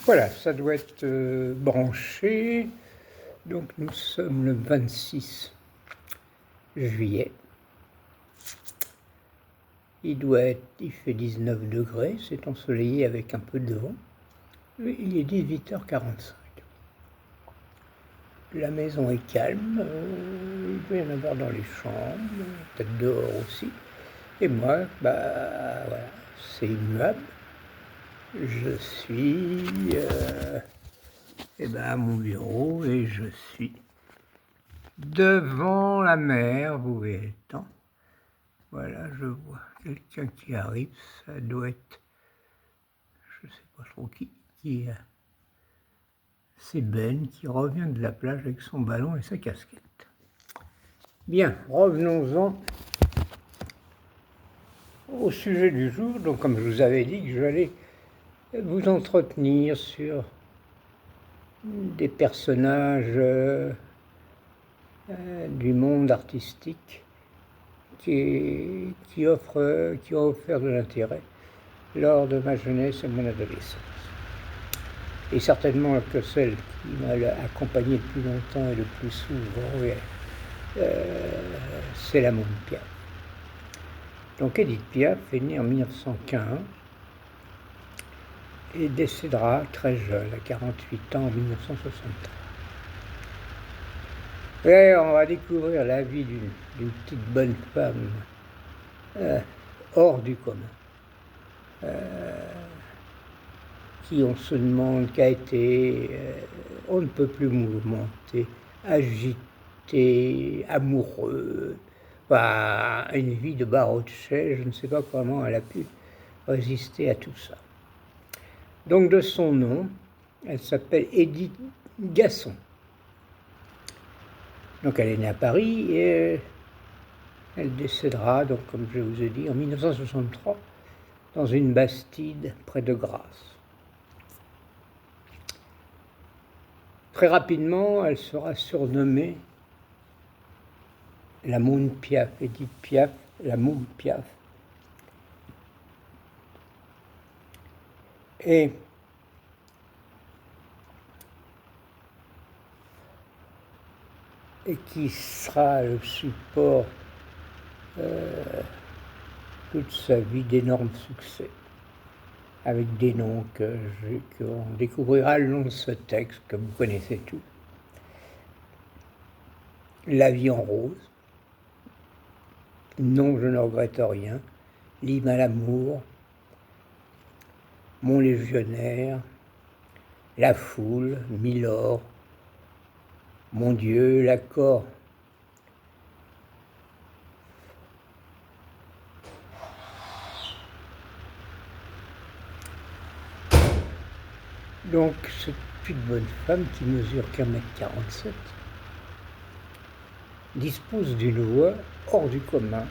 Voilà, ça doit être branché. Donc nous sommes le 26 juillet. Il fait 19 degrés, c'est ensoleillé avec un peu de vent. Il est 18h45. La maison est calme, il peut y en avoir dans les chambres, peut-être dehors aussi. Et moi, voilà, c'est immuable. Je suis à mon bureau et je suis devant la mer, vous voyez le temps. Voilà, je vois quelqu'un qui arrive, ça doit être, je ne sais pas trop qui c'est Ben qui revient de la plage avec son ballon et sa casquette. Bien, revenons-en au sujet du jour. Donc, comme je vous avais dit que j'allais vous entretenir sur des personnages du monde artistique qui ont offert de l'intérêt lors de ma jeunesse et mon adolescence. Et certainement que celle qui m'a accompagné le plus longtemps et le plus souvent, c'est la Moune Piaf. Donc Édith Piaf est née en 1915 et décédera très jeune, à 48 ans, en 1963. Et on va découvrir la vie d'une petite bonne femme hors du commun, qui on se demande qu'a été, on ne peut plus mouvementé, agité, amoureux, une vie de barreau de chaise, je ne sais pas comment elle a pu résister à tout ça. Donc de son nom, elle s'appelle Édith Gasson. Donc elle est née à Paris et elle décédera, donc, comme je vous ai dit, en 1963, dans une bastide près de Grasse. Très rapidement, elle sera surnommée la Moune Piaf, Édith Piaf, la Moune Piaf. Et qui sera le support toute sa vie d'énormes succès, avec des noms qu'on découvrira le long de ce texte que vous connaissez tous. La vie en rose, Non, je ne regrette rien, L'hymne à l'amour, Mon légionnaire, La foule, Milord, Mon Dieu, l'accord. Donc, cette petite bonne femme qui mesure qu'1,47 m dispose d'une voix hors du commun,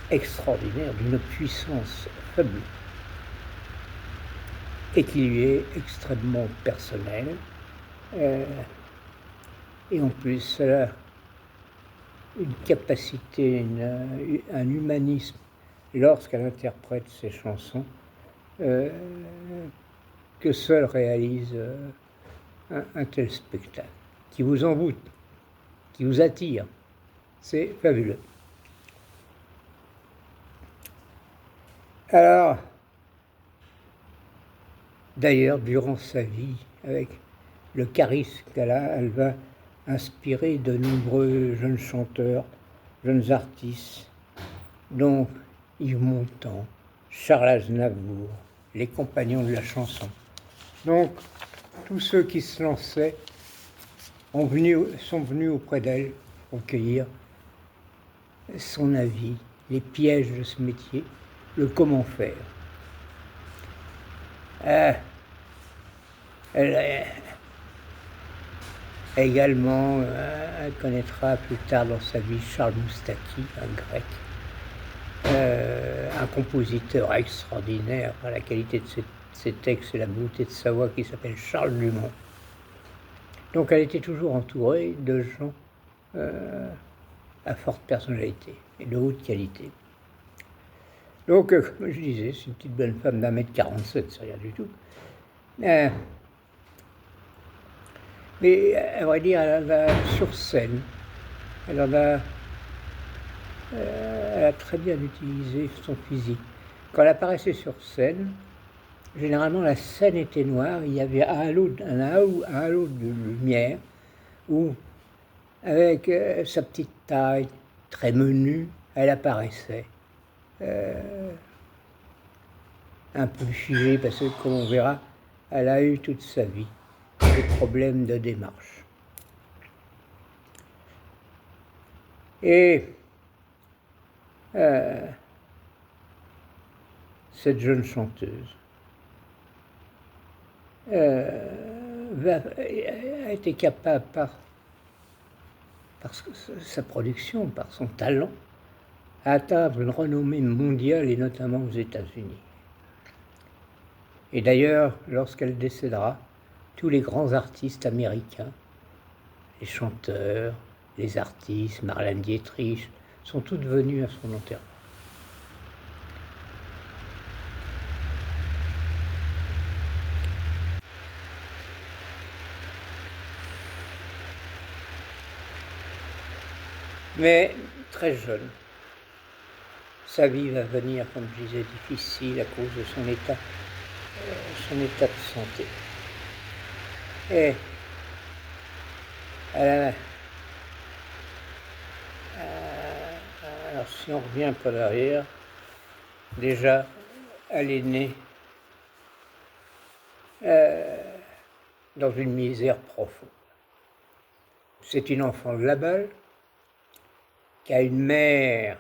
extraordinaire, d'une puissance fabuleuse, et qui lui est extrêmement personnelle. Et en plus, elle a une capacité, un humanisme lorsqu'elle interprète ses chansons que seul réalise un tel spectacle, qui vous envoûte, qui vous attire. C'est fabuleux. Alors, d'ailleurs, durant sa vie, avec le charisme qu'elle a, elle va inspirer de nombreux jeunes chanteurs, jeunes artistes, dont Yves Montand, Charles Aznavour, les compagnons de la chanson. Donc, tous ceux qui se lançaient sont venus auprès d'elle pour cueillir son avis, les pièges de ce métier, le comment faire. Également, elle connaîtra plus tard dans sa vie Charles Moustaki, un grec, un compositeur extraordinaire par la qualité de ses textes et la beauté de sa voix, qui s'appelle Charles Dumont. Donc elle était toujours entourée de gens à forte personnalité et de haute qualité. Donc, comme je disais, c'est une petite bonne femme d'1,47 m, c'est rien du tout. Mais à vrai dire, sur scène, elle a très bien utilisé son physique. Quand elle apparaissait sur scène, généralement la scène était noire, il y avait un halo de lumière, où avec sa petite taille très menue, elle apparaissait. Un peu figée, parce que comme on verra, elle a eu toute sa vie des problèmes de démarche. Et cette jeune chanteuse a été capable, par sa production, par son talent, à atteindre une renommée mondiale, et notamment aux États-Unis. Et d'ailleurs, lorsqu'elle décédera, tous les grands artistes américains, les chanteurs, les artistes, Marlène Dietrich, sont tous venus à son enterrement. Mais très jeune, sa vie va venir, comme je disais, difficile à cause de son état de santé. Et alors si on revient un peu derrière, déjà, elle est née dans une misère profonde. C'est une enfant de la balle, qui a une mère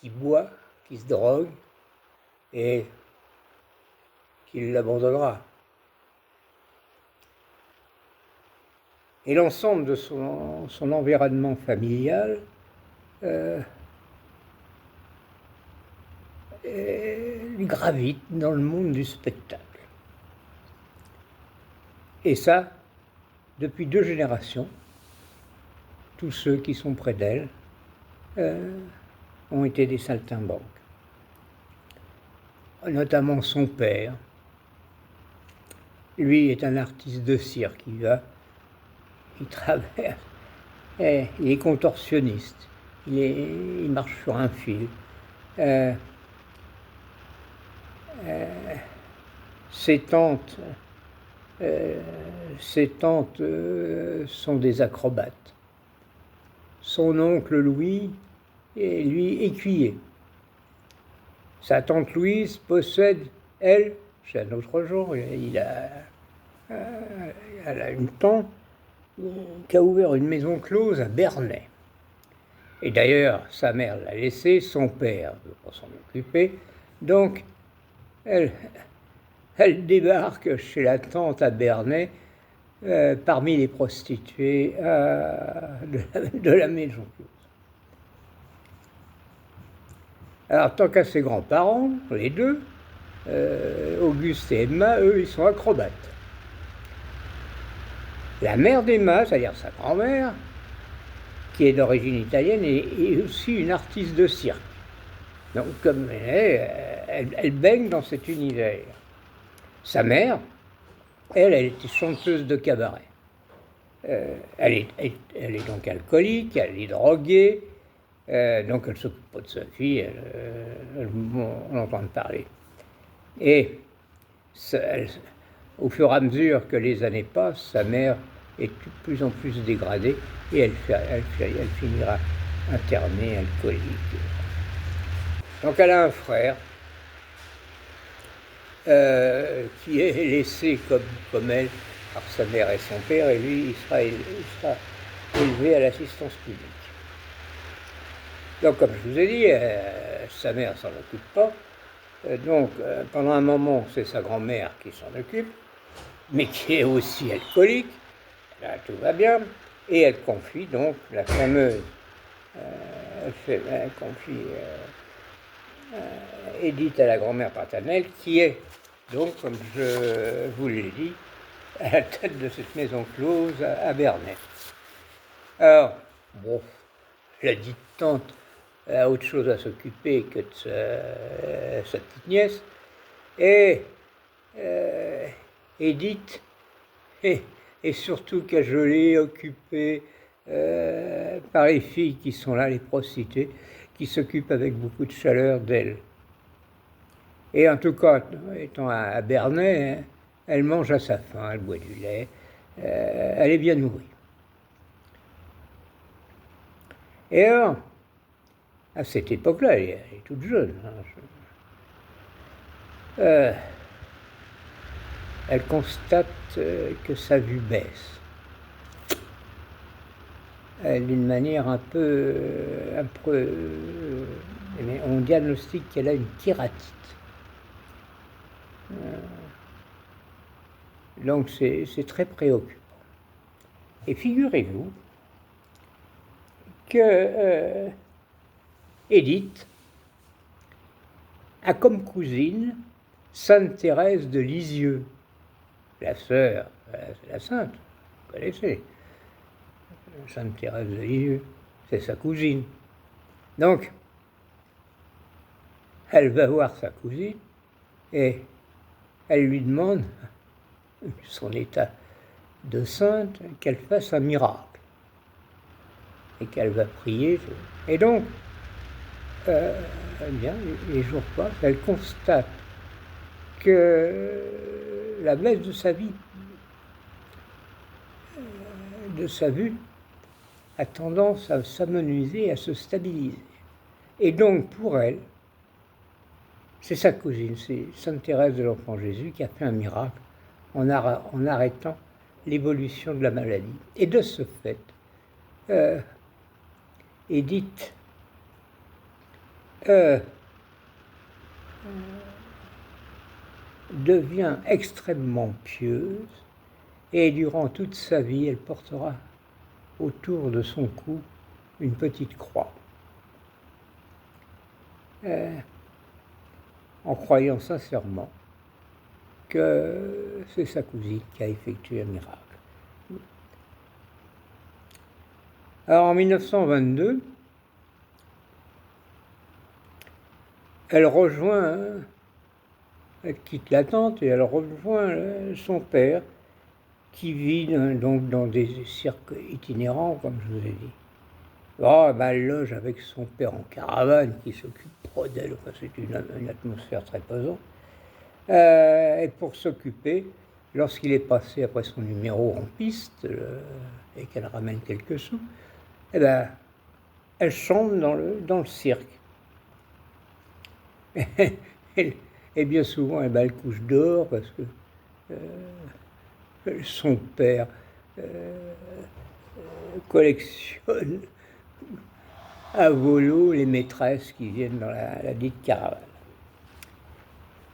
qui boit, qui se drogue, et qui l'abandonnera. Et l'ensemble de son environnement familial gravite dans le monde du spectacle. Et ça, depuis 2 générations, tous ceux qui sont près d'elle ont été des saltimbanques. Notamment son père. Lui est un artiste de cirque, il traverse, il est contorsionniste, il marche sur un fil. Ses tantes sont des acrobates. Son oncle Louis est, lui, écuyer. Sa tante Louise possède, elle, c'est un autre genre, elle a une tante qui a ouvert une maison close à Bernay. Et d'ailleurs, sa mère l'a laissé, son père ne veut pas s'en occuper, donc elle débarque chez la tante à Bernay, parmi les prostituées de la maison close. Alors, tant qu'à ses grands-parents, les deux, Auguste et Emma, eux, ils sont acrobates. La mère d'Emma, c'est-à-dire sa grand-mère, qui est d'origine italienne, est aussi une artiste de cirque. Donc, comme elle baigne dans cet univers. Sa mère, elle était chanteuse de cabaret. Elle est donc alcoolique, elle est droguée, donc elle ne s'occupe pas de sa fille, on entend parler. Et au fur et à mesure que les années passent, sa mère est de plus en plus dégradée et elle finira internée, alcoolique. Donc elle a un frère qui est laissé comme elle par sa mère et son père, et lui, il sera élevé à l'assistance publique. Donc, comme je vous ai dit, sa mère ne s'en occupe pas. Donc, pendant un moment, c'est sa grand-mère qui s'en occupe, mais qui est aussi alcoolique. Là, tout va bien. Et elle confie donc la fameuse... elle confie Edith à la grand-mère paternelle, qui est donc, comme je vous l'ai dit, à la tête de cette maison close à Bernay. Alors, bon, la dite tante a autre chose à s'occuper que de sa petite nièce, et Edith est et surtout cajolée, occupée par les filles qui sont là, les prostituées, qui s'occupent avec beaucoup de chaleur d'elle. Et en tout cas, étant à Bernay, elle mange à sa faim, elle boit du lait, elle est bien nourrie. Et alors, à cette époque-là, elle est toute jeune, elle constate que sa vue baisse. D'une manière un peu on diagnostique qu'elle a une kératite. Donc c'est très préoccupant. Et figurez-vous que Édith a comme cousine Sainte Thérèse de Lisieux, la sœur, la sainte, vous connaissez, Sainte Thérèse de Lisieux, c'est sa cousine. Donc, elle va voir sa cousine et elle lui demande, son état de sainte, qu'elle fasse un miracle et qu'elle va prier. Et donc, bien, les jours passent, elle constate que la baisse de sa vue a tendance à s'amenuiser, à se stabiliser. Et donc, pour elle, c'est sa cousine, c'est Sainte Thérèse de l'Enfant Jésus qui a fait un miracle en arrêtant l'évolution de la maladie. Et de ce fait, Édith devient extrêmement pieuse et durant toute sa vie, elle portera autour de son cou une petite croix, en croyant sincèrement que c'est sa cousine qui a effectué un miracle. Alors en 1922, elle quitte la tante et elle rejoint son père qui vit donc dans des cirques itinérants, comme je vous ai dit. Oh, elle loge avec son père en caravane qui s'occupe trop d'elle, enfin, c'est une atmosphère très pesante. Et pour s'occuper, lorsqu'il est passé après son numéro en piste et qu'elle ramène quelques sous, elle chante dans le cirque. Et bien souvent, elle couche dehors parce que son père collectionne à volo les maîtresses qui viennent dans la dite caravane.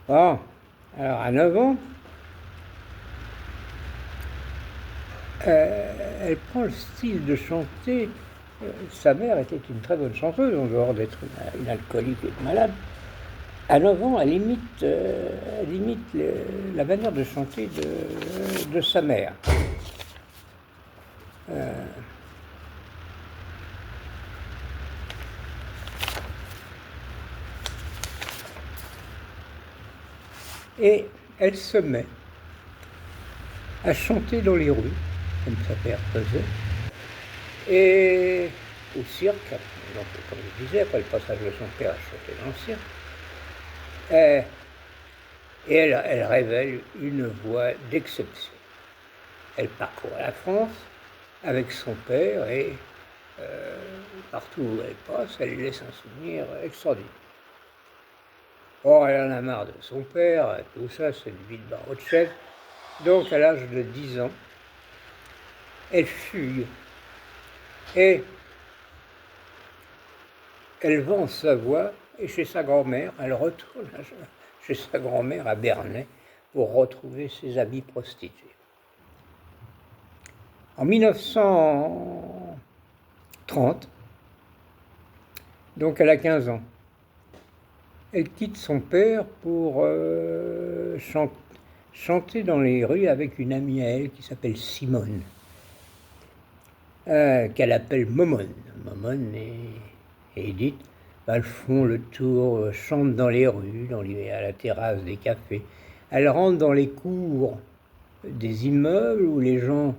Bon, alors à 9 ans, elle prend le style de chanter. Sa mère était une très bonne chanteuse, en dehors d'être une alcoolique et malade. À 9 ans, elle imite la manière de chanter de sa mère. Et elle se met à chanter dans les rues, comme sa mère faisait, et au cirque, donc, comme je disais, après le passage de son père, elle chantait dans le cirque. Et elle révèle une voix d'exception. Elle parcourt la France avec son père et partout où elle passe, elle laisse un souvenir extraordinaire. Or, elle en a marre de son père, tout ça, c'est une vie de barreau de chef. Donc, à l'âge de 10 ans, elle fugue et elle vend sa voix et chez sa grand-mère, elle retourne chez sa grand-mère à Bernay pour retrouver ses amis prostituées. En 1930, donc elle a 15 ans, elle quitte son père pour chanter dans les rues avec une amie à elle qui s'appelle Simone, qu'elle appelle Momone. Momone et Edith, elles font le tour, chantent dans les rues, à la terrasse des cafés. Elles rentrent dans les cours des immeubles où les gens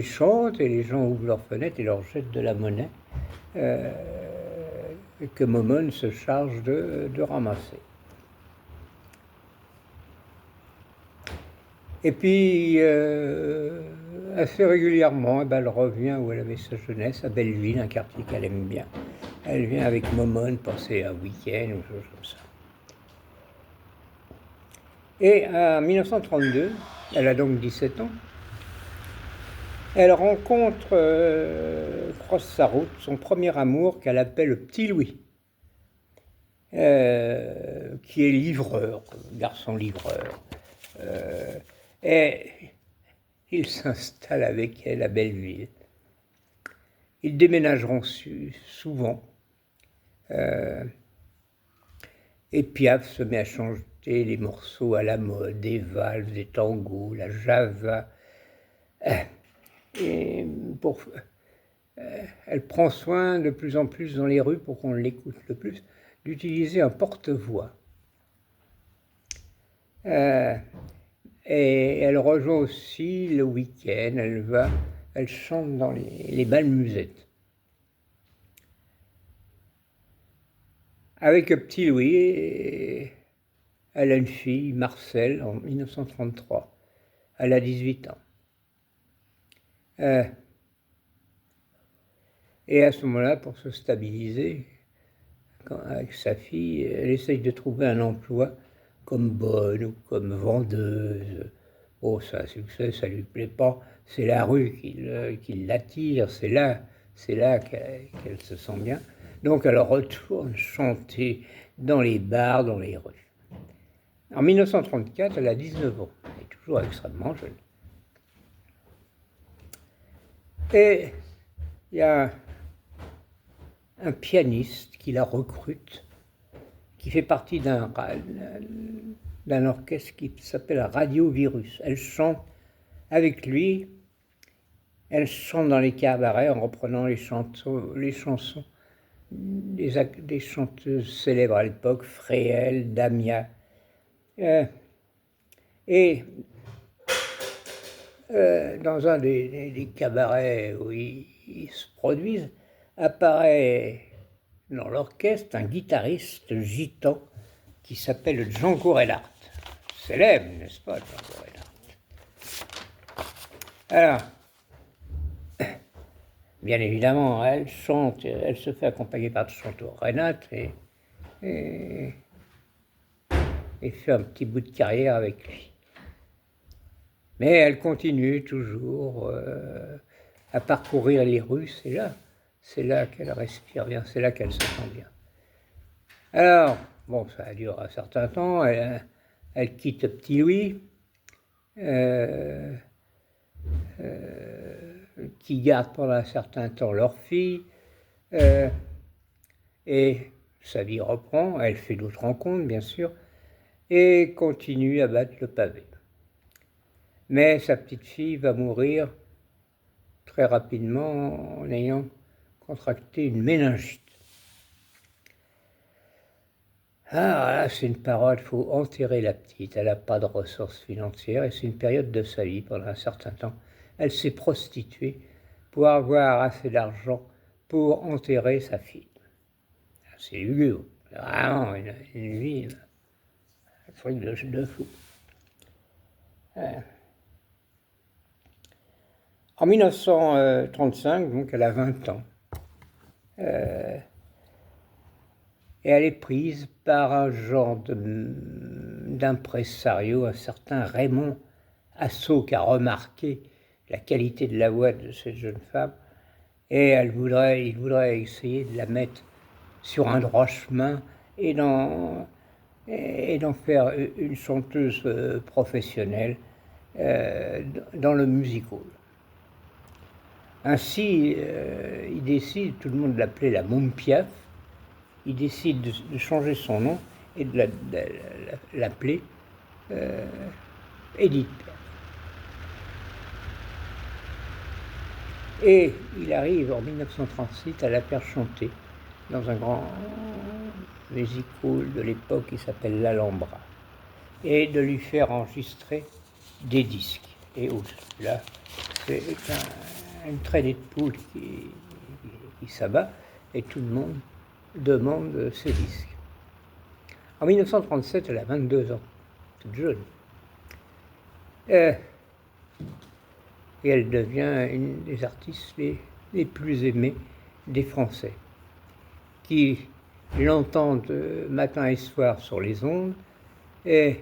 chantent et les gens ouvrent leurs fenêtres et leur jettent de la monnaie que Momone se charge de ramasser. Et puis, assez régulièrement, elle revient où elle avait sa jeunesse, à Belleville, un quartier qu'elle aime bien. Elle vient avec Momone passer un week-end ou quelque chose comme ça. Et en 1932, elle a donc 17 ans, elle rencontre, croise sa route, son premier amour qu'elle appelle le Petit Louis, qui est livreur, garçon livreur. Et il s'installe avec elle à Belleville. Ils déménageront souvent. Et Piaf se met à chanter les morceaux à la mode, des valses, des tangos, la java. Et elle prend soin de plus en plus dans les rues, pour qu'on l'écoute le plus, d'utiliser un porte-voix. Et elle rejoint aussi le week-end, elle chante dans les bals musettes. Avec le Petit Louis, elle a une fille, Marcel, en 1933. Elle a 18 ans. Et à ce moment-là, pour se stabiliser, avec sa fille, elle essaye de trouver un emploi comme bonne ou comme vendeuse. Oh, c'est un succès, ça lui plaît pas. C'est la rue qui l'attire, c'est là qu'elle se sent bien. Donc elle retourne chanter dans les bars, dans les rues. En 1934, elle a 19 ans, elle est toujours extrêmement jeune. Et il y a un pianiste qui la recrute, qui fait partie d'un orchestre qui s'appelle Radio Virus. Elle chante avec lui, elle chante dans les cabarets en reprenant les chansons des chanteuses célèbres à l'époque, Fréhel, Damia. Dans un des cabarets où ils se produisent, apparaît dans l'orchestre un guitariste gitan qui s'appelle Django Reinhardt. Célèbre, n'est-ce pas, Django Reinhardt? Alors, bien évidemment, elle chante, elle se fait accompagner par Django Reinhardt et fait un petit bout de carrière avec lui. Mais elle continue toujours à parcourir les rues, c'est là qu'elle respire bien, c'est là qu'elle se sent bien. Alors, bon, ça dure un certain temps, elle quitte Petit Louis, qui garde pendant un certain temps leur fille, et sa vie reprend, elle fait d'autres rencontres, bien sûr, et continue à battre le pavé. Mais sa petite fille va mourir très rapidement en ayant contracté une méningite. Ah, là, c'est une parole, il faut enterrer la petite. Elle n'a pas de ressources financières et c'est une période de sa vie, pendant un certain temps. Elle s'est prostituée pour avoir assez d'argent pour enterrer sa fille. C'est lugubre, vraiment une vie, un truc de fou. En 1935, donc elle a 20 ans, et elle est prise par un genre d'impresario, un certain Raymond Assau, qui a remarqué la qualité de la voix de cette jeune femme, et il voudrait essayer de la mettre sur un droit chemin et d'en faire une chanteuse professionnelle dans le music hall. Ainsi, il décide, tout le monde l'appelait la Môme Piaf, il décide de changer son nom et de l'appeler Edith Piaf. Et il arrive en 1936 à la faire chanter dans un grand music hall de l'époque qui s'appelle l'Alhambra, et de lui faire enregistrer des disques. et au-delà, c'est une traînée de poules qui s'abat et tout le monde demande ses disques. En 1937, elle a 22 ans, toute jeune. Et elle devient une des artistes les plus aimées des Français, qui l'entendent matin et soir sur les ondes et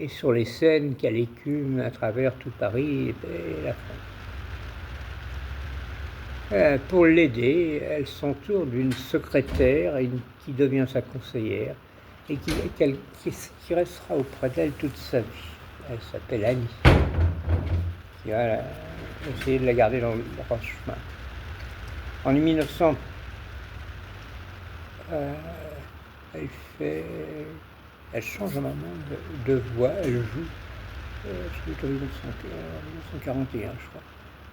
sur les scènes qu'elle écume à travers tout Paris et la France. Pour l'aider, elle s'entoure d'une secrétaire qui devient sa conseillère et qui restera auprès d'elle toute sa vie. Elle s'appelle Annie, qui va essayer de la garder dans le droit chemin. En 1900, elle change un moment de voix, elle joue, c'est en 1941 je crois,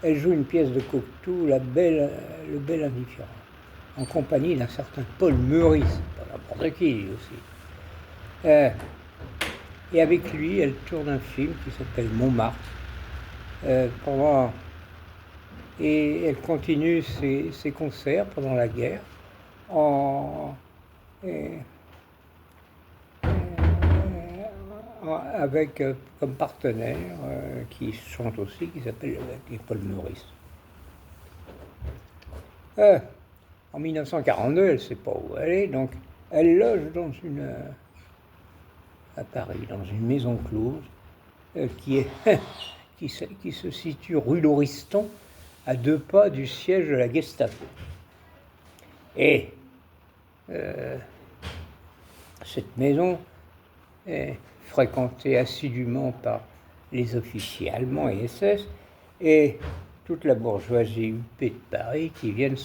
elle joue une pièce de Cocteau, Le Bel Indifférent, en compagnie d'un certain Paul Meurice, pas n'importe qui lui aussi. Et avec lui, elle tourne un film qui s'appelle Montmartre, et elle continue ses concerts pendant la guerre avec comme partenaire qui chante aussi, qui s'appelle Paul Meurice. En 1942, elle ne sait pas où elle est, donc elle loge à Paris, dans une maison close qui se situe rue Lauriston, à 2 pas du siège de la Gestapo. Et cette maison est fréquentée assidûment par les officiers allemands et SS et toute la bourgeoisie huppée de Paris qui viennent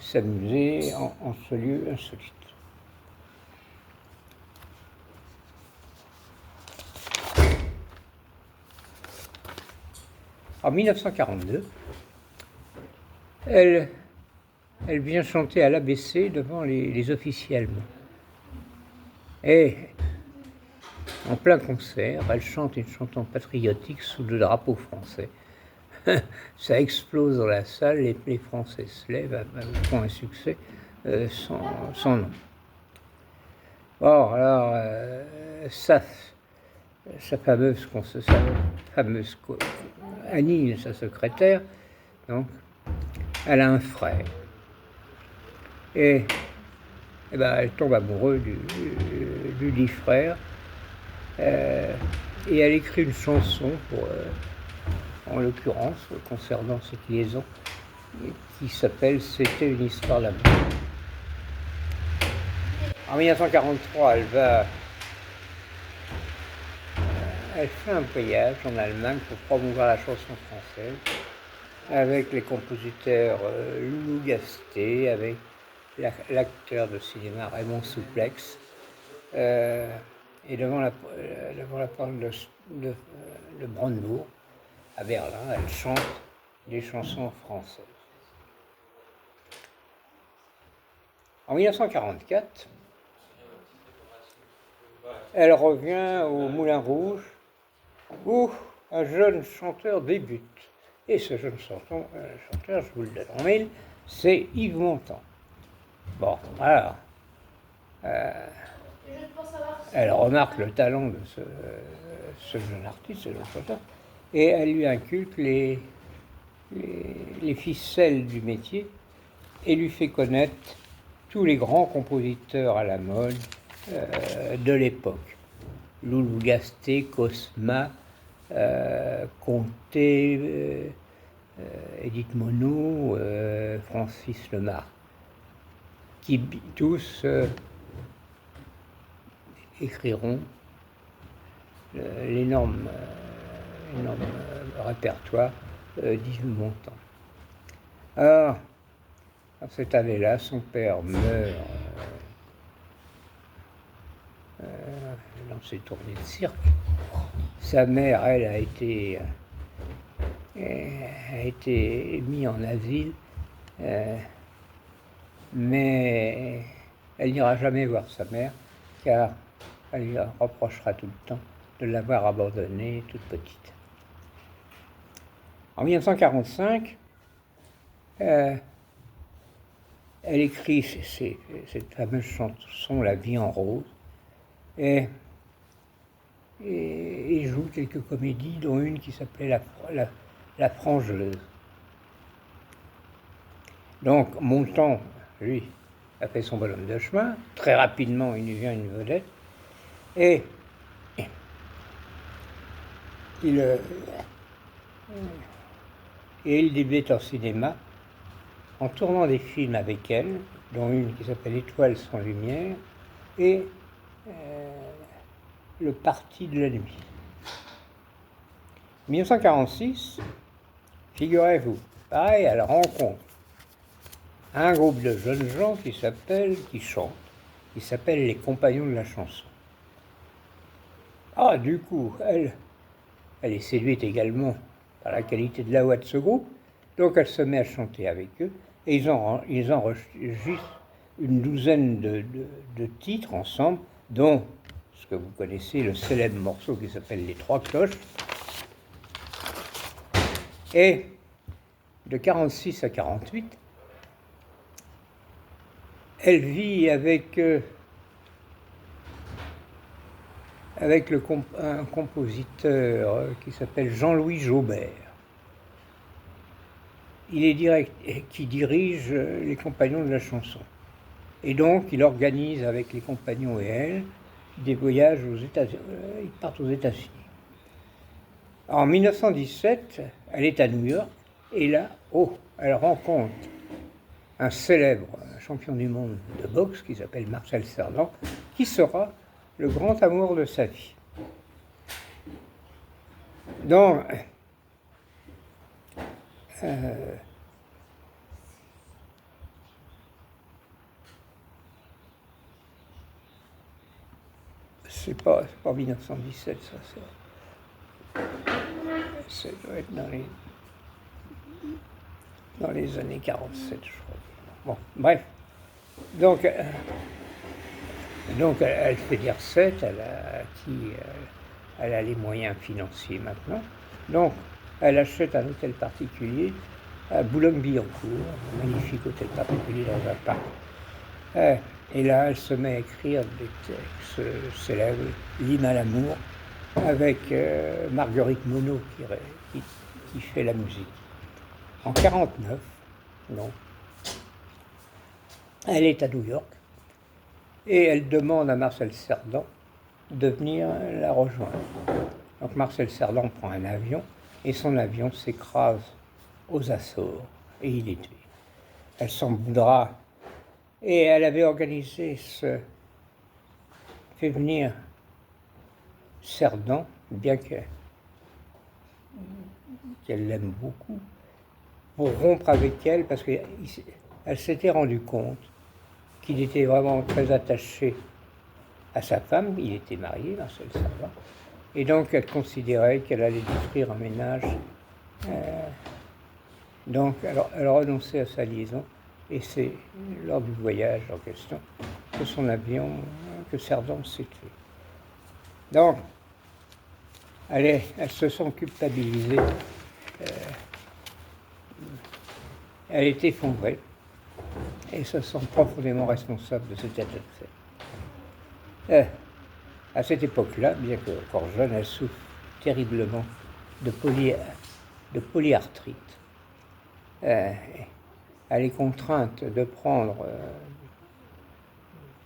s'amuser en ce lieu insolite. En 1942, elle vient chanter à l'ABC devant les officiers allemands. Et en plein concert, elle chante une chanson patriotique sous le drapeau français. Ça explose dans la salle, les Français se lèvent, font un succès sans nom. Bon, alors, sa fameuse Annie, sa secrétaire, donc, elle a un frère. Et elle tombe amoureuse du dit frère. Et elle écrit une chanson, en l'occurrence, concernant cette liaison, qui s'appelle « C'était une histoire d'amour ». En 1943, elle fait un voyage en Allemagne pour promouvoir la chanson française avec les compositeurs Loulou Gasté, avec l'acteur de cinéma Raymond Souplex, et devant la porte de Brandebourg, à Berlin, elle chante des chansons françaises. En 1944, elle revient au Moulin Rouge, où un jeune chanteur débute. Et ce jeune chanteur, je vous le donne en mille, c'est Yves Montand. Bon, alors, elle remarque le talent de ce jeune artiste, ce jeune chanteur, et elle lui inculque les ficelles du métier et lui fait connaître tous les grands compositeurs à la mode de l'époque. Loulou Gasté, Cosma, Comté, Édith Monod, Francis Lemar, qui tous écriront l'énorme répertoire d'Yves Montand. Alors, cette année-là, son père meurt dans ses tournées de cirque. Sa mère, elle, a été mise en asile, mais elle n'ira jamais voir sa mère, car elle lui reprochera tout le temps de l'avoir abandonnée toute petite. En 1945, elle écrit cette fameuse chanson La vie en rose et joue quelques comédies, dont une qui s'appelait La Frangeleuse. Donc Montand, lui, a fait son bonhomme de chemin. Très rapidement, il devient une vedette. Et il débute en cinéma en tournant des films avec elle, dont une qui s'appelle Étoiles sans lumière et Le Parti de la nuit. 1946, figurez-vous, pareil, elle rencontre un groupe de jeunes gens qui chantent, qui s'appelle les Compagnons de la chanson. Ah, du coup, elle est séduite également par la qualité de la voix de ce groupe, donc elle se met à chanter avec eux, et ils enregistrent une douzaine de titres ensemble, dont ce que vous connaissez, le célèbre morceau qui s'appelle Les Trois Cloches. Et de 46 à 48, elle vit avec un compositeur qui s'appelle Jean-Louis Jaubert. Il est qui dirige les Compagnons de la chanson. Et donc, il organise avec les compagnons et elle des voyages aux États-Unis. Ils partent aux États-Unis. En 1917, elle est à New York et là, elle rencontre un célèbre champion du monde de boxe qui s'appelle Marcel Cerdan, qui sera le grand amour de sa vie. Donc, c'est pas 1917, ça doit être dans les années 47, je crois. Bon, bref. Donc elle fait des recettes, elle a les moyens financiers maintenant. Donc, elle achète un hôtel particulier à Boulogne-Billancourt, un magnifique hôtel particulier dans un parc. Et là, elle se met à écrire des textes célèbres, L'hymne à l'amour, avec Marguerite Monod qui fait la musique. En 1949, non, elle est à New York et elle demande à Marcel Cerdan de venir la rejoindre. Donc Marcel Cerdan prend un avion et son avion s'écrase aux Açores et il est tué. Elle s'en voudra et elle avait organisé fait venir Cerdan, bien qu'elle l'aime beaucoup, pour rompre avec elle parce qu'elle s'était rendue compte qu'il était vraiment très attaché à sa femme. Il était marié, Marcel Cerdan, et donc elle considérait qu'elle allait détruire un ménage. Donc elle renonçait à sa liaison et c'est lors du voyage en question que son avion, que Cerdan s'est tué. Donc elle se sent culpabilisée. Elle est effondrée et se sent profondément responsable de cet état de fait. À cette époque-là, bien qu'encore jeune, elle souffre terriblement de polyarthrite. Elle est contrainte de prendre,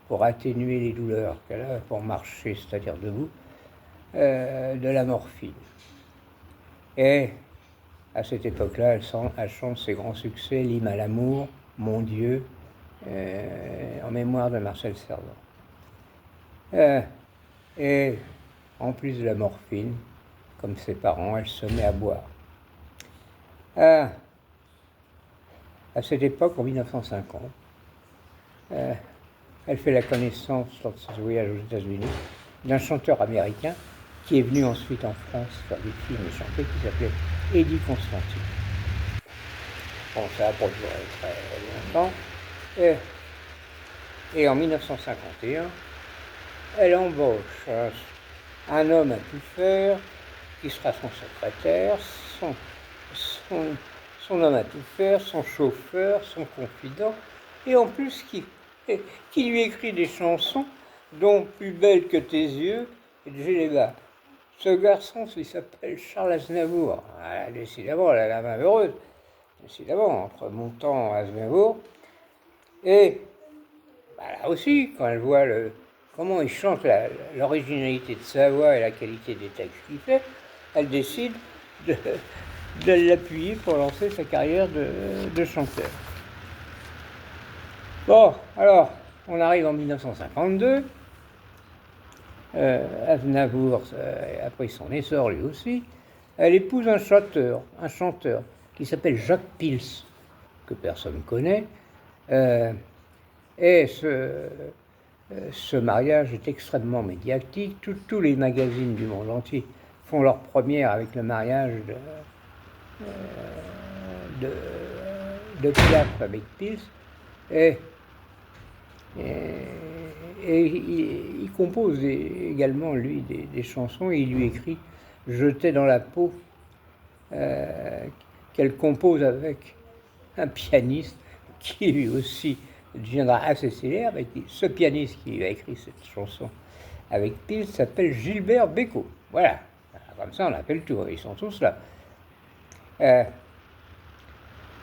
pour atténuer les douleurs qu'elle a, pour marcher, c'est-à-dire debout, de la morphine. Et à cette époque-là, elle chante ses grands succès, L'hymne à l'amour, Mon Dieu, en mémoire de Marcel Cerdan. Et en plus de la morphine, comme ses parents, elle se met à boire. À cette époque, en 1950, elle fait la connaissance, lors de ce voyage aux États-Unis, d'un chanteur américain qui est venu ensuite en France faire des films et chanter, qui s'appelait Eddie Constantine. Bon, ça n'a pas duré très longtemps. Et en 1951, elle embauche un homme à tout faire, qui sera son secrétaire, son homme à tout faire, son chauffeur, son confident, et en plus qui lui écrit des chansons dont Plus belle que tes yeux et de Géléba. Ce garçon, il s'appelle Charles Aznavour. Ah, décidément, elle a la main heureuse. Décidément, entre Montand et Aznavour. Et bah, là aussi, quand elle voit comment il chante, l'originalité de sa voix et la qualité des textes qu'il fait, elle décide de l'appuyer pour lancer sa carrière de chanteur. Bon, alors, on arrive en 1952. Aznavour a pris son essor lui aussi. Elle épouse un chanteur qui s'appelle Jacques Pils, que personne ne connaît. Et ce mariage est extrêmement médiatique. Tous les magazines du monde entier font leur première avec le mariage de Piaf avec Pils. Et il compose également, lui, des chansons, et il lui écrit « Jeté dans la peau », qu'elle compose avec un pianiste qui lui aussi deviendra assez célèbre. Et ce pianiste qui lui a écrit cette chanson avec Pils s'appelle Gilbert Bécaud. Voilà, comme ça on a fait le tour, ils sont tous là.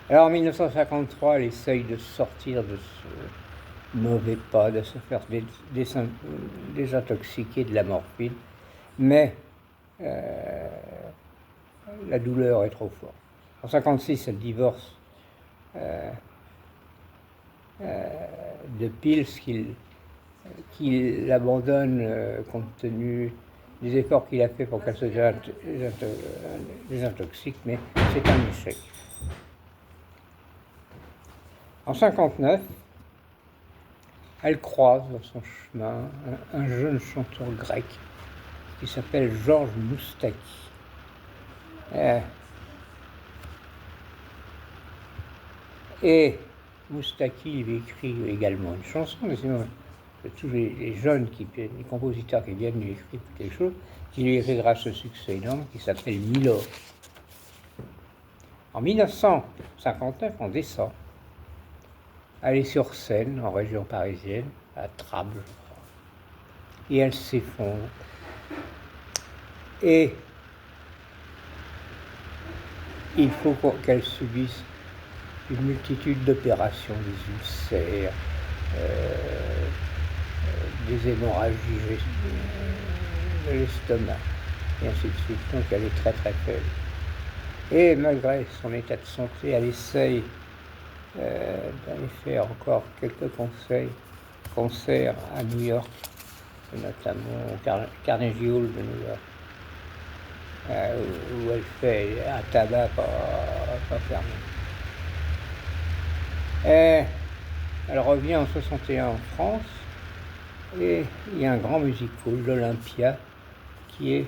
Alors en 1953, elle essaye de sortir de ce mauvais pas, de se faire désintoxiquer de la morphine, mais la douleur est trop forte. En 1956, elle divorce de Pils, qu'il abandonne compte tenu des efforts qu'il a fait pour qu'elle se désintoxique, mais c'est un échec. En 1959, elle croise dans son chemin un jeune chanteur grec qui s'appelle Georges Moustaki. Et Moustaki lui écrit également une chanson, mais sinon, tous les jeunes, les compositeurs qui viennent lui écrire quelque chose, qui lui écrira ce succès énorme qui s'appelle Milord. En 1959, en décembre, elle est sur scène en région parisienne, à Trappes, je crois, et elle s'effondre. Et il faut qu'elle subisse une multitude d'opérations, des ulcères, des hémorragies de l'estomac, et ainsi de suite. Donc elle est très très faible. Et malgré son état de santé, elle essaye d'aller faire encore quelques concerts à New York, notamment au Carnegie Hall de New York, où elle fait un tabac pas fermé. Et elle revient en 1961 en France, et il y a un grand musical, l'Olympia, qui est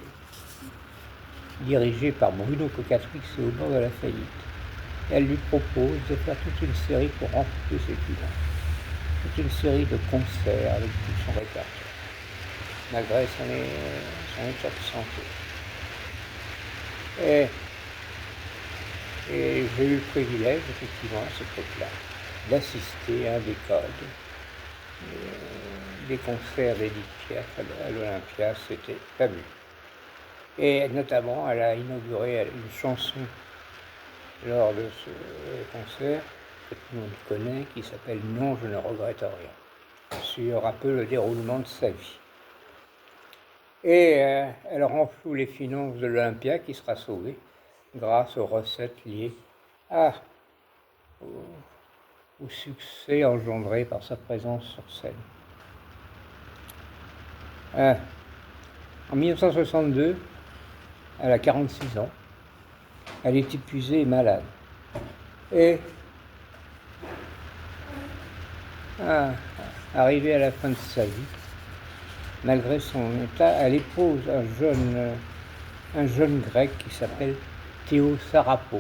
dirigé par Bruno Cocatrix et au bord de la faillite. Elle lui propose de faire toute une série pour remplir ses finances, toute une série de concerts avec tout son répertoire, malgré son état de santé. Et j'ai eu le privilège, effectivement, à cette époque-là, d'assister à un des codes, des concerts d'Edith Piaf à l'Olympia, c'était fabuleux. Et notamment, elle a inauguré une chanson lors de ce concert que tout le monde connaît, qui s'appelle « Non, je ne regrette rien », sur un peu le déroulement de sa vie. Et elle renfloue les finances de l'Olympia, qui sera sauvée grâce aux recettes liées au succès engendré par sa présence sur scène. En 1962, elle a 46 ans, elle est épuisée et malade. Et arrivée à la fin de sa vie, malgré son état, elle épouse un jeune grec qui s'appelle Théo Sarapo,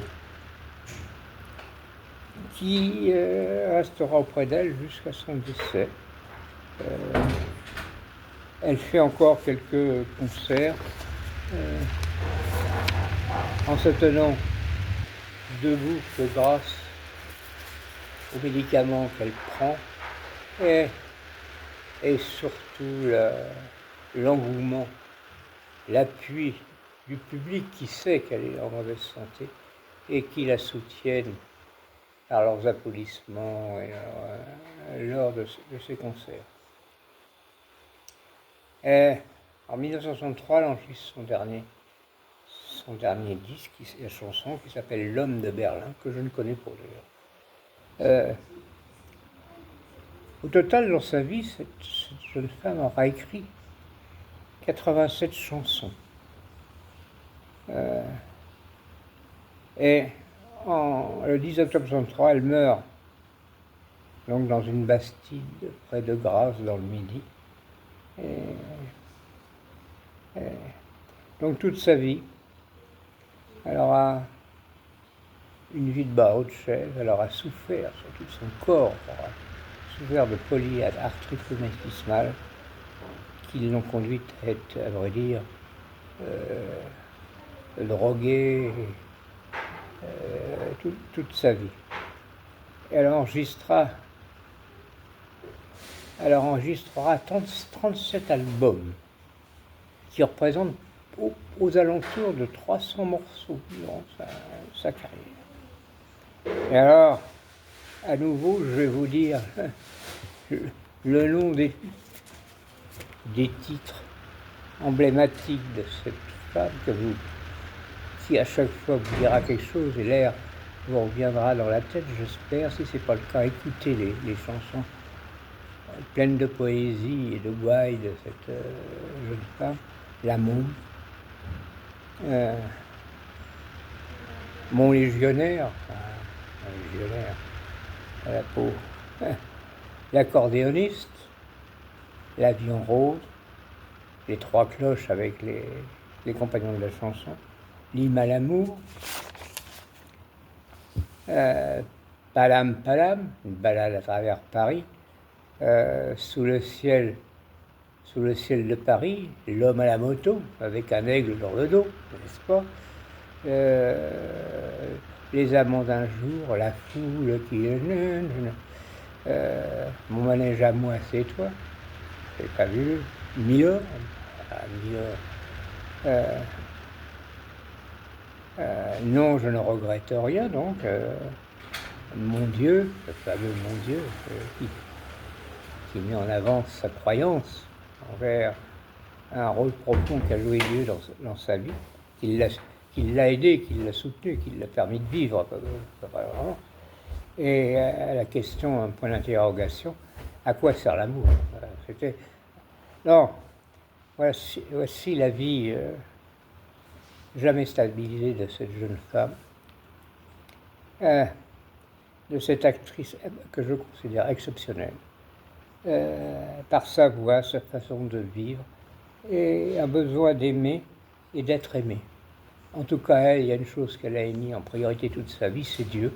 qui restera auprès d'elle jusqu'à son décès. Elle fait encore quelques concerts en se tenant debout que grâce aux médicaments qu'elle prend et surtout l'engouement, l'appui du public qui sait qu'elle est en mauvaise santé et qui la soutiennent par leurs applaudissements lors de ces concerts. En 1963, elle enregistre son dernier disque, la chanson qui s'appelle L'homme de Berlin, que je ne connais pas d'ailleurs. Au total, dans sa vie, cette jeune femme aura écrit 87 chansons. Et le 10 octobre 1963, elle meurt donc dans une bastide près de Grasse, dans le Midi. Donc toute sa vie, elle aura une vie de barreau de chaise, elle aura souffert sur tout son corps, elle aura souffert de polyarthrite rhumatismale qui l'ont conduite à être, à vrai dire, droguée toute sa vie. Et elle enregistrera 37 albums qui représentent aux alentours de 300 morceaux durant sa carrière. Et alors, à nouveau, je vais vous dire le nom des titres emblématiques de cette femme qui à chaque fois vous dira quelque chose et l'air vous reviendra dans la tête, j'espère. Si ce n'est pas le cas, écoutez les chansons pleines de poésie et de gouaille de cette jeune femme. L'amour, mon légionnaire, à la peau, l'accordéoniste, l'avion rose, les trois cloches avec les compagnons de la chanson, l'hymne à l'amour, Palam Palam, une balade à travers Paris, sous le ciel de Paris, l'homme à la moto, avec un aigle dans le dos, n'est-ce pas? Les amants d'un jour, la foule qui... mon manège à moi, c'est toi. C'est pas vu. Milord. Non, je ne regrette rien, donc. Mon Dieu, le fameux mon Dieu, qui met en avant sa croyance envers un rôle profond qu'a joué Dieu dans sa vie, qui l'a aidé, qui l'a soutenu, qui l'a permis de vivre. Et à la question, un point d'interrogation, à quoi sert l'amour? Non, voici la vie jamais stabilisée de cette jeune femme, de cette actrice que je considère exceptionnelle. Par sa voix, sa façon de vivre, et un besoin d'aimer et d'être aimé. En tout cas, elle, il y a une chose qu'elle a émise en priorité toute sa vie, c'est Dieu,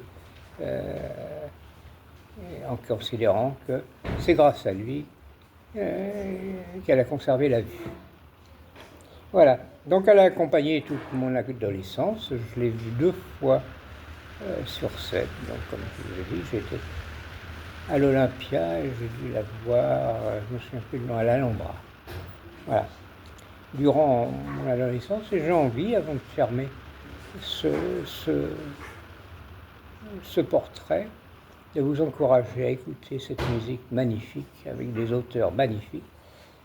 en considérant que c'est grâce à lui qu'elle a conservé la vie. Voilà, donc elle a accompagné toute mon adolescence, je l'ai vue 2 fois sur scène, donc comme je vous l'ai dit, j'étais à l'Olympia et j'ai dû la voir, je me souviens plus du nom, à l'Alhambra. Voilà. Durant mon adolescence, et j'ai envie, avant de fermer ce portrait, de vous encourager à écouter cette musique magnifique, avec des auteurs magnifiques.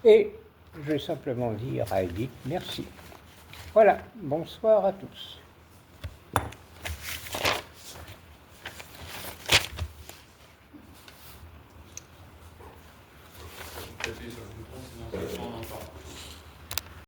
Et je vais simplement dire à Edith, merci. Voilà, bonsoir à tous.